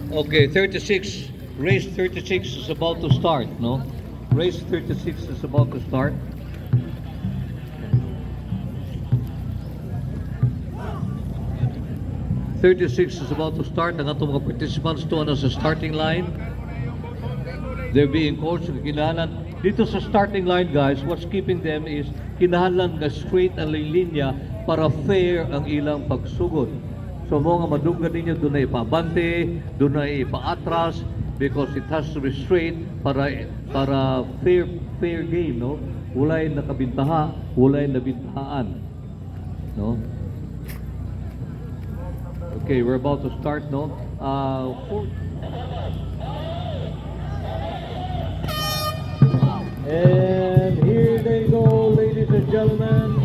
Okay, 36. Race 36 is about to start, no? Race 36 is about to start. '36 is about to start. Ang atong mga participants to sa starting line. They're being coached. Kinahanglan dito sa starting line, guys, what's keeping them is kinahanglan na straight ang linya para fair ang ilang pagsugod. So mo nga madunggan ninyo doon na ipabante, doon na ipaatras, because it has to be straight para fair game, no? Walay nakabintaha, walay nabintahaan, no? Okay, we're about to start, no? And here they go, ladies and gentlemen.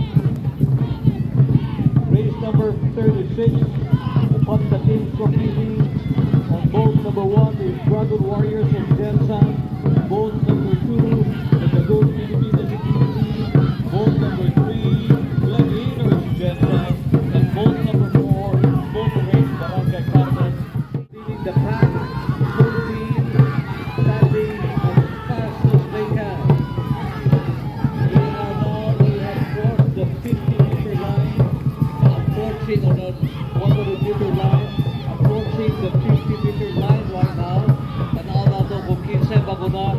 Race number 36. Upon the teams competing on boat number 1 is Dragon Warriors of Jensan. Boat number 2 is the Gold Philippines Community. Boat number 3, Gladiators Jensan. And boat number 4, Boat Race Barangay Carmen. Leading the pack, 13, standing as fast as they can. They have crossed the 50-meter line, approaching on a 100-meter line, approaching the 50-meter line right now. And all that kung kinsa bago na.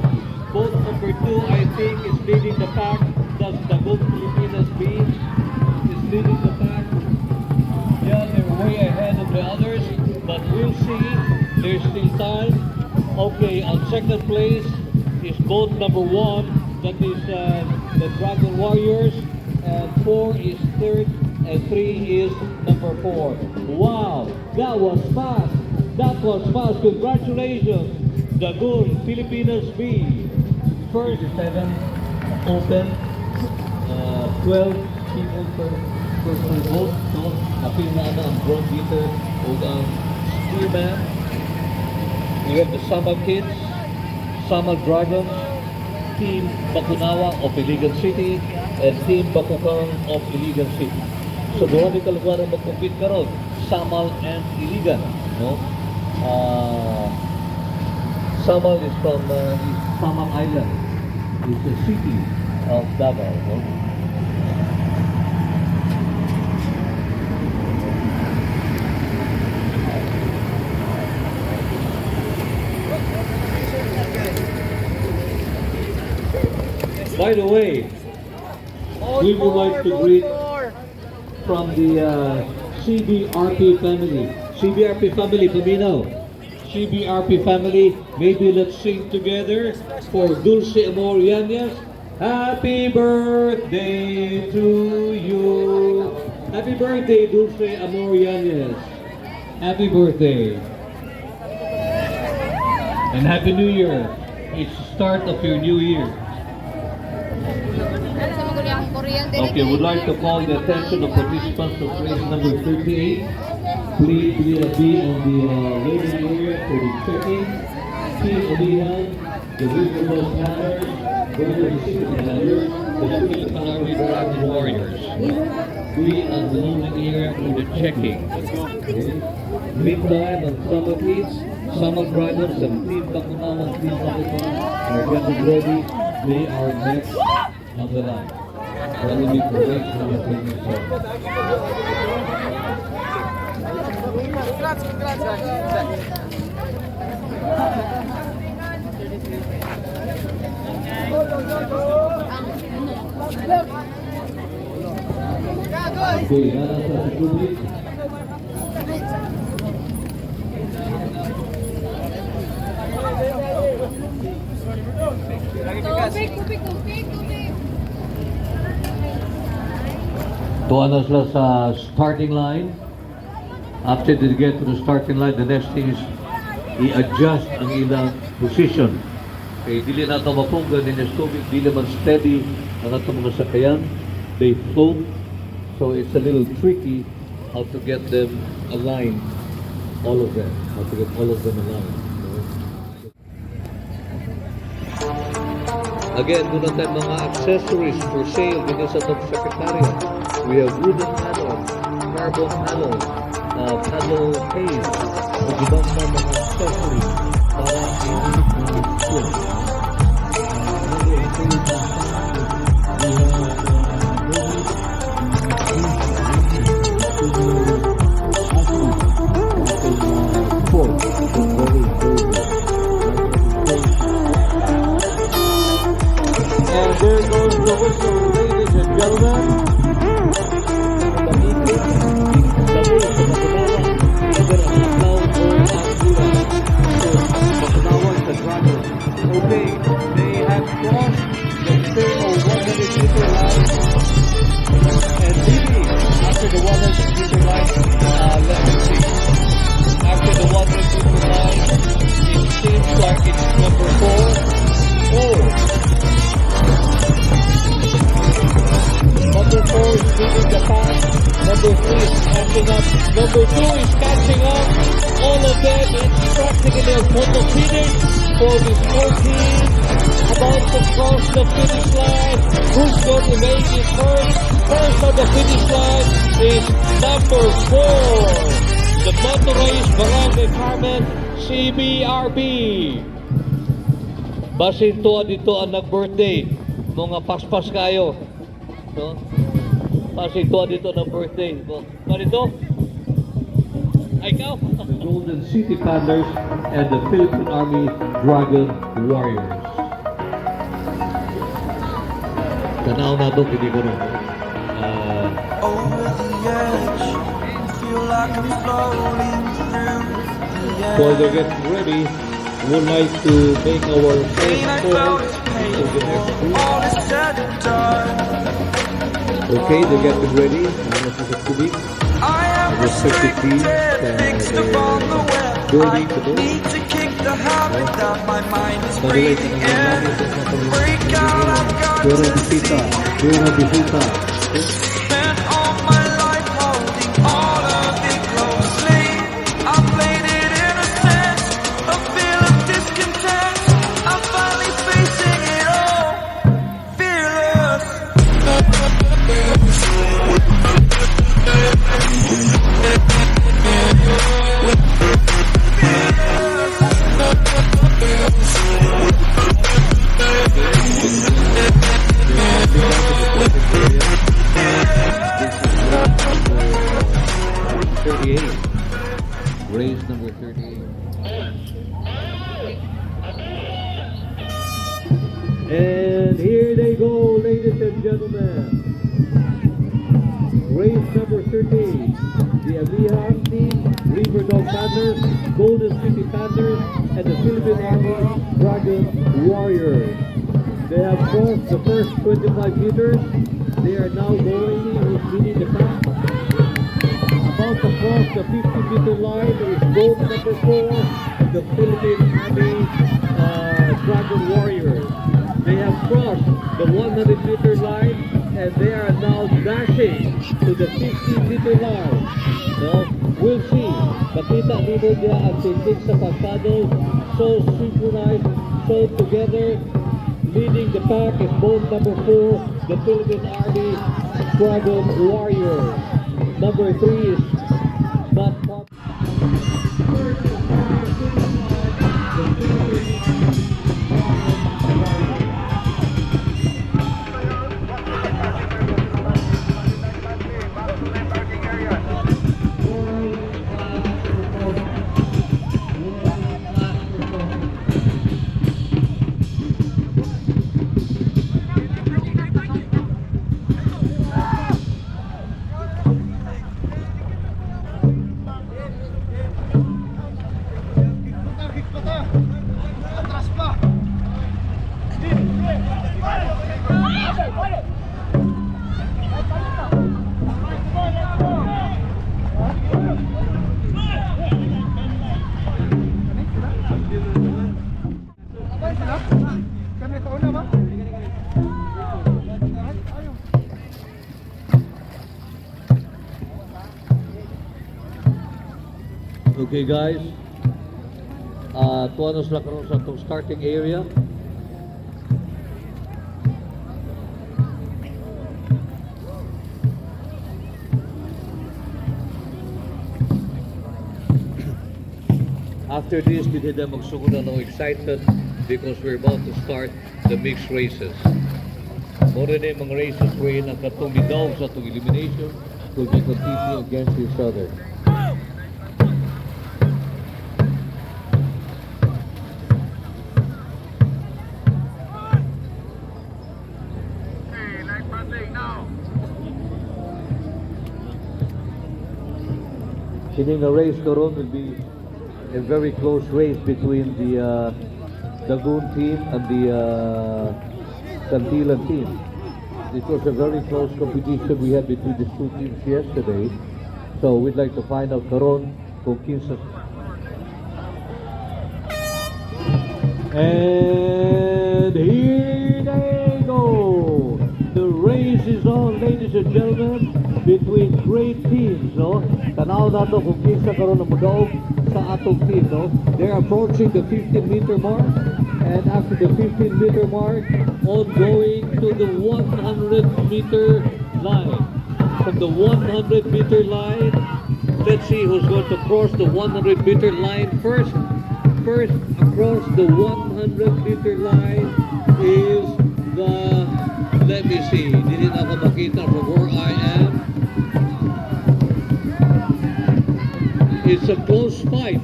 Boat number 2, I think, is leading the pack. Does the Gold Filipinas B is leading the pack. Yeah, they're way ahead of the others, but we'll see. There's still time. Okay, on second place is boat number 1, that is the Dragon Warriors, and 4 is third, and 3 is number 4. Wow, that was fast. That was fast. Congratulations, Dragon Filipinas B. First 7 open, 12 people per boat. So, apil na ang drone beater o ang spearman. We have the Sama Kids, Sama Dragons, Team Bakunawa of Iligan City, and Team Bakukang of Iligan City. So doon ni kalugara mag-compete karon, Samal and Iligan, no? Samal is from Samal Island. It's a city of Davao, no? By the way, we would like to greet from the CBRP family. CBRP family, Pamino. CBRP family, maybe let's sing together for Dulce Amor Yanez. Happy birthday to you. Happy birthday, Dulce Amor Yanez. Happy birthday. And Happy New Year. It's the start of your new year. Okay, would like to call the attention of participants of race number 38. Please be on the waiting area for the checking. Team Olihan, the Riverboat Paddlers, Golden City Paddlers, the Philippine Dragon Warriors. Be on the loading area for the checking. Okay. Meantime, on Sama Kids, Sama Dragons, and Team Bakunawa, Team Bakukang are getting ready. They are next on the line. That will be correct for the training song. Okay, nasa sa public. Tupik. Tuwa na sila sa starting line. After they get to the starting line, the next thing is i-adjust ang ilang position. Okay, dili na ito mapunggan din yung tubig, dili man steady ang itong mga sakayan. They float, so it's a little tricky how to get them aligned, all of them, how to get all of them aligned. Again, muna tayo mga accessories for sale dito sa top secretariat. We have wooden paddles, carbon paddles, paddle case, Mag-ibang na mga accessory para i-unit ng school. And there goes the whistle, ladies and gentlemen. Okay, they have crossed the 100-meter line. And maybe after the 100-meter line, let me see. After the 100-meter line, it seems like it's number 4. Oh! Number 4 is leading the pack. Number 3 is catching up. Number 2 is catching up. All of them, it's practically a photo finish for this 14 about to cross the finish line. Who's going to make it first? First on the finish line is number 4. The motorized Barangay Carmen CBRB. Basin to dito ang nag-birthday. Mga paspas kayo. No? Basin to dito ng birthday. Marito? Ay, ikaw? The Golden City Paddlers and the Philippine Army Dragon Warriors. Tanaw na ito, hindi ko rin. Over the edge, feel like I'm floating through the air. While they're getting ready, would like to make our first call to the next group. All is said and done. Okay, they're getting ready. This is a kubik. I am restricted, fixed upon the web. I need to kick the habit that my mind is breathing in. Break out, I've got to see. Spent all my life holding all of it closely. I played it innocent, a feel of discontent. I'm finally facing it all, fearless. Race number 38. And here they go, ladies and gentlemen. Race number 38. The Amihan team, River Dog Panthers, Golden City Panthers, and the Philippine Army Dragon Warriors. They have crossed the first 25 meters. They are now going leading the pack. About to cross the 50-meter line is boat number 4, the Philippine Army Dragon Warriors. They have crossed the 100-meter line and they are now dashing to the 50-meter line. No? We'll see. Makita nito niya ang tindig sa pagpaddle. So synchronized, so together. Leading the pack is boat number 4, the Philippine Army Dragon Warriors. Number 3 is not pop. Okay guys, tuwanos lang karon sa itong starting area. After this, hindi na magsugod na ng excitement because we're about to start the mixed races. More na yung mga races wherein ang katong lidawg sa itong elimination will be competing against each other. Kining a race karon will be a very close race between the Lagoon team and the Santilan team. It was a very close competition we had between these two teams yesterday. So we'd like to find out karon kung kinsa. And here they go. The race is on, ladies and gentlemen, between great teams, no? Tanaw na to kung kinsa karon ang mudaog sa atong team, no? They're approaching the 15-meter mark, and after the 15-meter mark, on going to the 100-meter line. From the 100-meter line, let's see who's going to cross the 100-meter line first. First across the 100-meter line is the, let me see, hindi na ako makita from where I am. It's a close fight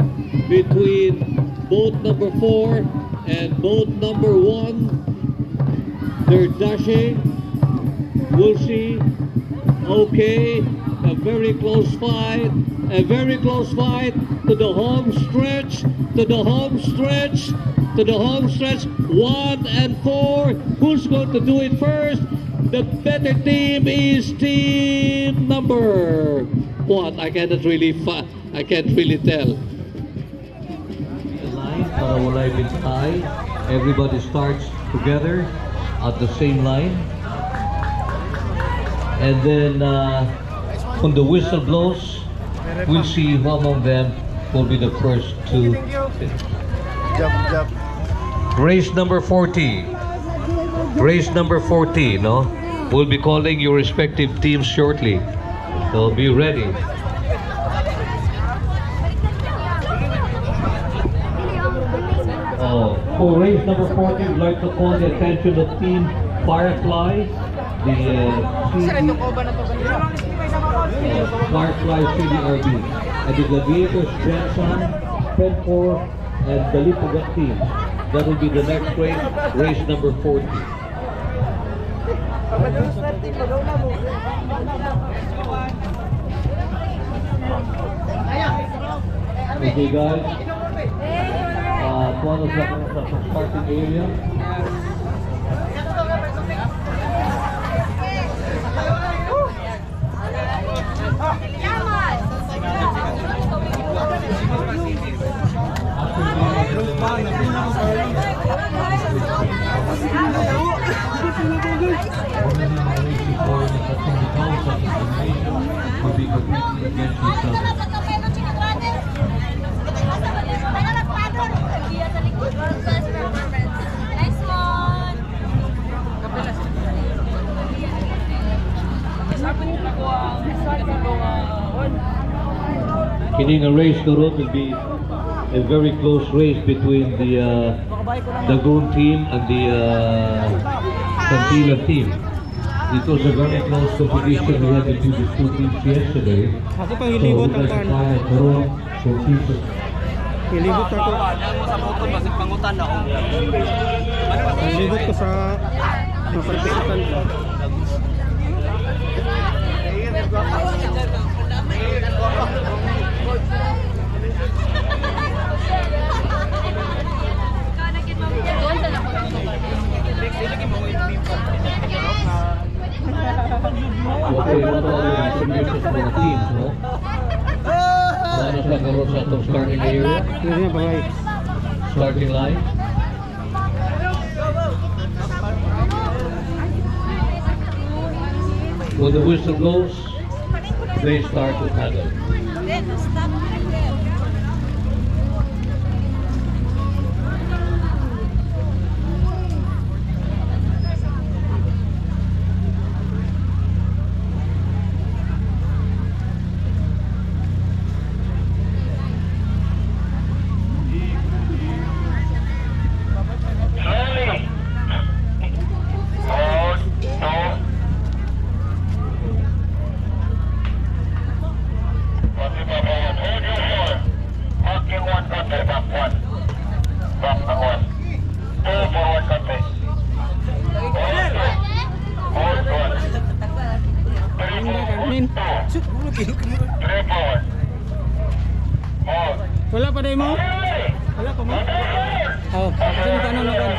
between boat number 4 and boat number 1. They're dashing. We'll see. Okay, a very close fight. A very close fight to the home stretch. To the home stretch. To the home stretch. 1 and 4. Who's going to do it first? The better team is team number what? I can't really tell. The line para walay bintay. Everybody starts together at the same line. And then when the whistle blows, we'll see who among them will be the first to race number 40. Race number 40, no? We'll be calling your respective teams shortly. So be ready. For race number 40, we'd like to call the attention of Team Firefly, the Firefly CDRB, and the Gladiators Jensen, Penfor, and the Lipugat team. That will be the next race number 40. Okay guys, one of the starting area. Will be competing against each other. Kining a race to road will be a very close race between the Lagoon team and the Santilan team. It was a very close competition we had between the two teams yesterday. Ako pa hilibot ang pan. Hilibot ako. Hilibot ko sa participant. Okay, what are the information for the teams, no? Ano sa karoon sa itong starting area? Starting line? When the whistle blows, they start to paddle. Wala pa day mo? Wala pa mo? Oh, kasi may tanong na kan.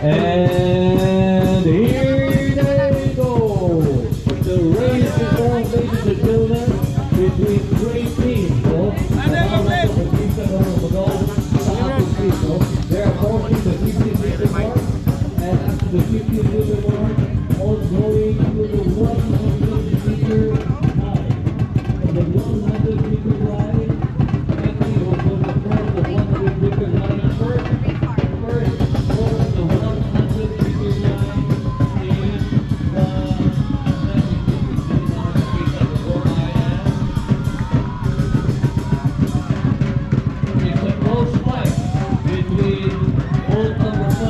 And here they go. The race is on, ladies and gentlemen, between great teams. They are approaching the 50-meter mark, and after the 50-meter mark, all going to the 100-meter line. On the 100-meter line, Anthony will go to front the 100-meter line first. Over the 100-meter line is it's a close fight between boat number 4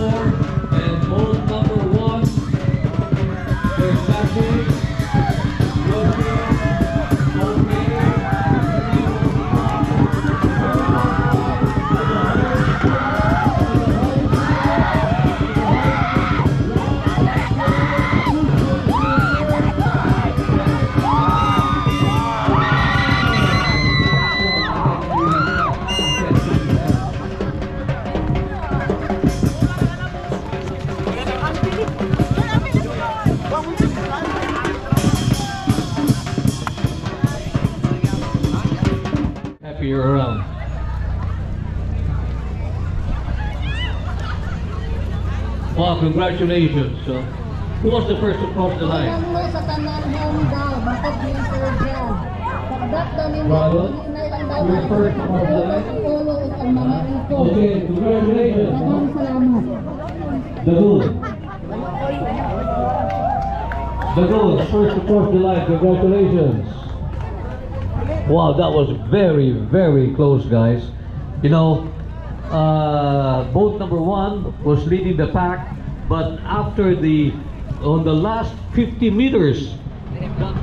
and boat number 1. They're passing, happy you're around. Wow, congratulations. Who was the first to cross the line? Mo sa tanan home daw, bakit yung surgeon. Pagdat daw ni mo, Bravo. hinay lang daw. You're first to cross the line? Ulo at ang mga ito. Okay, congratulations. Maraming salamat. The goal. The goal, first to cross the line. Congratulations. Wow, that was very, very close, guys. You know, boat number 1 was leading the pack, but after on the last 50 meters, got